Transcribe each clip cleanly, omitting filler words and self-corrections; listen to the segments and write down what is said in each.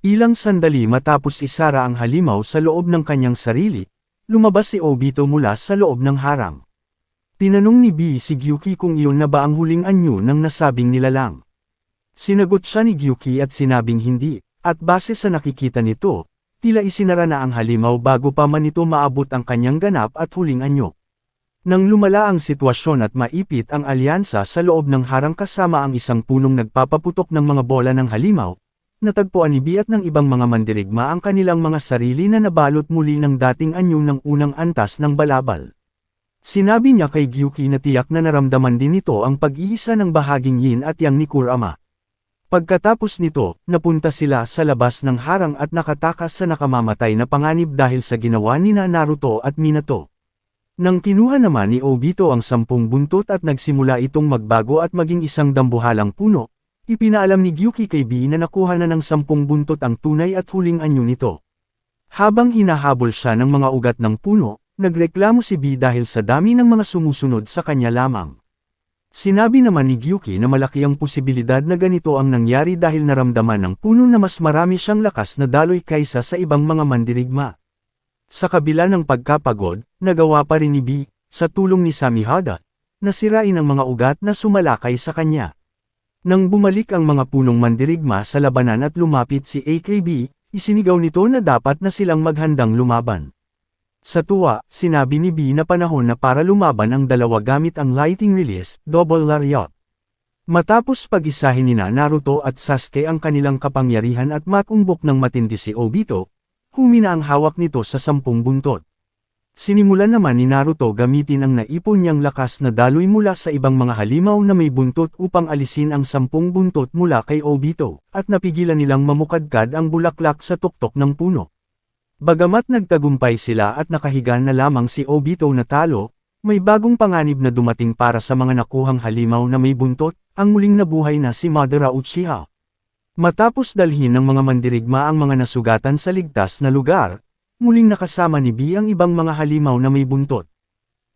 Ilang sandali matapos isara ang halimaw sa loob ng kanyang sarili, lumabas si Obito mula sa loob ng harang. Tinanong ni B si Gyuki kung iyon na ba ang huling anyo ng nasabing nilalang. Sinagot siya ni Gyuki at sinabing hindi, at base sa nakikita nito, tila isinara na ang halimaw bago pa man ito maabot ang kanyang ganap at huling anyo. Nang lumala ang sitwasyon at maipit ang alyansa sa loob ng harang kasama ang isang punong nagpapaputok ng mga bola ng halimaw, natagpuan ni B at ng ibang mga mandirigma ang kanilang mga sarili na nabalot muli ng dating anyo ng unang antas ng balabal. Sinabi niya kay Gyuki na tiyak na naramdaman din nito ang pag-iisa ng bahaging yin at yang ni Kurama. Pagkatapos nito, napunta sila sa labas ng harang at nakatakas sa nakamamatay na panganib dahil sa ginawa ni Naruto at Minato. Nang kinuha naman ni Obito ang 10 buntot at nagsimula itong magbago at maging isang dambuhalang puno, ipinaalam ni Gyuki kay B na nakuha na ng 10 buntot ang tunay at huling anyo nito. Habang hinahabol siya ng mga ugat ng puno, nagreklamo si B dahil sa dami ng mga sumusunod sa kanya lamang. Sinabi naman ni Gyuki na malaki ang posibilidad na ganito ang nangyari dahil naramdaman ng puno na mas marami siyang lakas na daloy kaysa sa ibang mga mandirigma. Sa kabila ng pagkapagod, nagawa pa rin ni B, sa tulong ni Samihada, na sirain ang mga ugat na sumalakay sa kanya. Nang bumalik ang mga punong mandirigma sa labanan at lumapit si AKB, isinigaw nito na dapat na silang maghandang lumaban. Sa tuwa, sinabi ni B na panahon na para lumaban ang dalawa gamit ang lighting release, double lariat. Matapos pag-isahin ni Naruto at Sasuke ang kanilang kapangyarihan at matumbok ng matindi si Obito, humina ang hawak nito sa 10 buntot. Sinimulan naman ni Naruto gamitin ang naipon niyang lakas na daloy mula sa ibang mga halimaw na may buntot upang alisin ang 10 buntot mula kay Obito, at napigilan nilang mamukadkad ang bulaklak sa tuktok ng puno. Bagamat nagtagumpay sila at nakahiga na lamang si Obito na talo, may bagong panganib na dumating para sa mga nakuhang halimaw na may buntot, ang muling nabuhay na si Madara Uchiha. Matapos dalhin ng mga mandirigma ang mga nasugatan sa ligtas na lugar, muling nakasama ni B ang ibang mga halimaw na may buntot.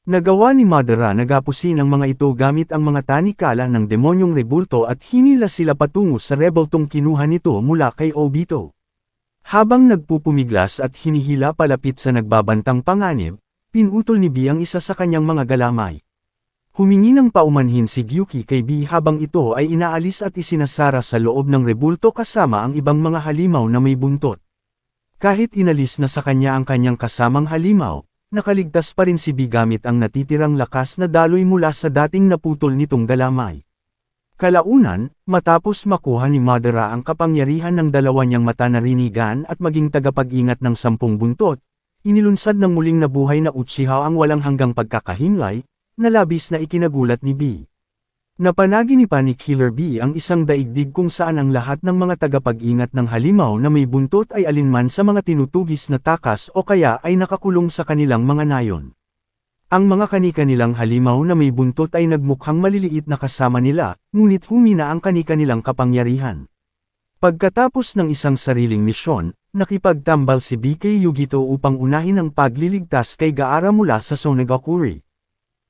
Nagawa ni Madara na gapusin ang mga ito gamit ang mga tanikala ng demonyong rebulto at hinila sila patungo sa rebultong kinuha nito mula kay Obito. Habang nagpupumiglas at hinihila palapit sa nagbabantang panganib, pinutol ni B ang isa sa kanyang mga galamay. Humingi ng paumanhin si Gyuki kay B habang ito ay inaalis at isinasara sa loob ng rebulto kasama ang ibang mga halimaw na may buntot. Kahit inalis na sa kanya ang kanyang kasamang halimaw, nakaligtas pa rin si B gamit ang natitirang lakas na daloy mula sa dating naputol nitong galamay. Kalaunan, matapos makuha ni Madara ang kapangyarihan ng dalawa niyang mata na rinigan at maging tagapag-ingat ng 10 buntot, inilunsad ng muling nabuhay na Uchiha ang walang hanggang pagkakahimlay, na labis na ikinagulat ni B. Napanaginipan ni Killer B ang isang daigdig kung saan ang lahat ng mga tagapag-ingat ng halimaw na may buntot ay alinman sa mga tinutugis na takas o kaya ay nakakulong sa kanilang mga nayon. Ang mga kani-kanilang halimaw na may buntot ay nagmukhang maliliit na kasama nila, ngunit humina ang kani-kanilang kapangyarihan. Pagkatapos ng isang sariling misyon, nakipagtambal si BK Yugito upang unahin ang pagliligtas kay Gaara mula sa Sonagakuri.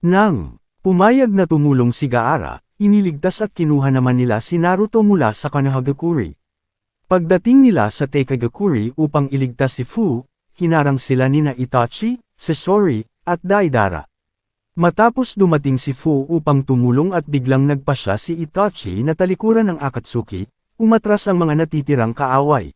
Nang pumayag na tumulong si Gaara, iniligtas at kinuha naman nila si Naruto mula sa Konohagakure. Pagdating nila sa Tekagakure upang iligtas si Fu, hinarang sila nina Itachi, Sasori, at Deidara. Matapos dumating si Fu upang tumulong at biglang nagpasya si Itachi na talikuran ng Akatsuki, umatras ang mga natitirang kaaway.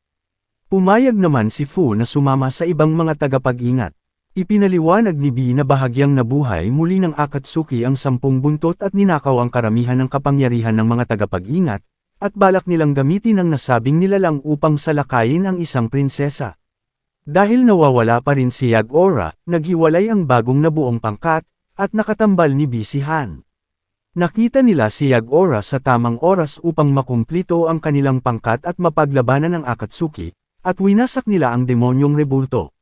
Pumayag naman si Fu na sumama sa ibang mga tagapag-ingat. Ipinaliwanag ni B na bahagyang nabuhay muli ng Akatsuki ang 10 buntot at ninakaw ang karamihan ng kapangyarihan ng mga tagapag-ingat, at balak nilang gamitin ang nasabing nilalang upang salakayin ang isang prinsesa. Dahil nawawala pa rin si Yagora, naghiwalay ang bagong nabuong pangkat, at nakatambal ni B si Han. Nakita nila si Yagora sa tamang oras upang makumplito ang kanilang pangkat at mapaglabanan ng Akatsuki, at winasak nila ang demonyong rebulto.